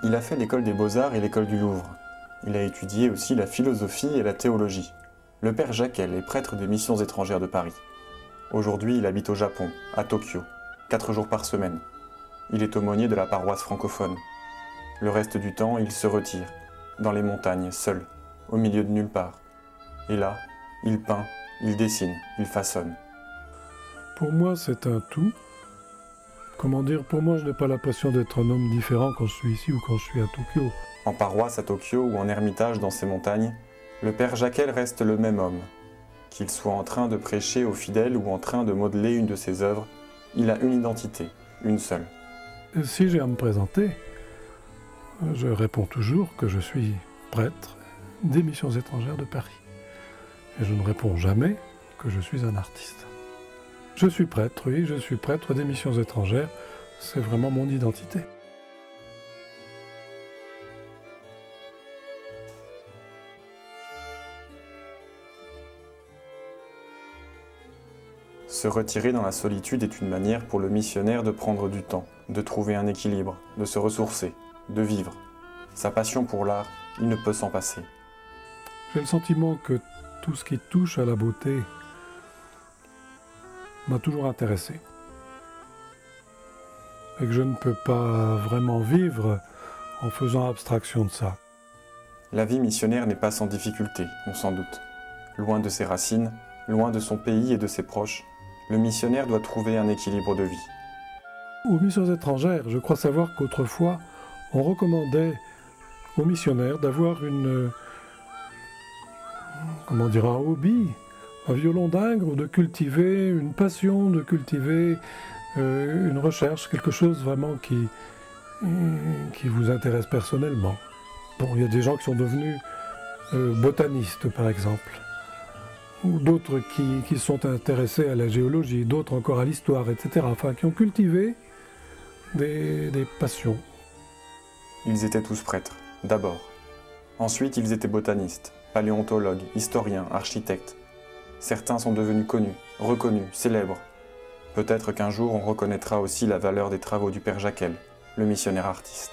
Il a fait l'école des Beaux-Arts et l'école du Louvre. Il a étudié aussi la philosophie et la théologie. Le père Jacquel est prêtre des missions étrangères de Paris. Aujourd'hui, il habite au Japon, à Tokyo, 4 jours par semaine. Il est aumônier de la paroisse francophone. Le reste du temps, il se retire, dans les montagnes, seul, au milieu de nulle part. Et là, il peint, il dessine, il façonne. Pour moi, c'est un tout. Comment dire, pour moi, je n'ai pas l'impression d'être un homme différent quand je suis ici ou quand je suis à Tokyo. En paroisse à Tokyo ou en ermitage dans ces montagnes, le père Jacquel reste le même homme. Qu'il soit en train de prêcher aux fidèles ou en train de modeler une de ses œuvres, il a une identité, une seule. Et si j'ai à me présenter, je réponds toujours que je suis prêtre des missions étrangères de Paris. Et je ne réponds jamais que je suis un artiste. Je suis prêtre, oui, je suis prêtre des missions étrangères, c'est vraiment mon identité. Se retirer dans la solitude est une manière pour le missionnaire de prendre du temps, de trouver un équilibre, de se ressourcer, de vivre. Sa passion pour l'art, il ne peut s'en passer. J'ai le sentiment que tout ce qui touche à la beauté m'a toujours intéressé. Et que je ne peux pas vraiment vivre en faisant abstraction de ça. La vie missionnaire n'est pas sans difficulté, on s'en doute. Loin de ses racines, loin de son pays et de ses proches, le missionnaire doit trouver un équilibre de vie. Aux missions étrangères, je crois savoir qu'autrefois, on recommandait aux missionnaires d'avoir un hobby, un violon d'ingre, ou de cultiver une passion, de cultiver une recherche, quelque chose vraiment qui vous intéresse personnellement. Bon, il y a des gens qui sont devenus botanistes, par exemple, ou d'autres qui sont intéressés à la géologie, d'autres encore à l'histoire, etc. Enfin, qui ont cultivé des passions. Ils étaient tous prêtres, d'abord. Ensuite, ils étaient botanistes, paléontologues, historiens, architectes. Certains sont devenus connus, reconnus, célèbres. Peut-être qu'un jour on reconnaîtra aussi la valeur des travaux du père Jacquel, le missionnaire artiste.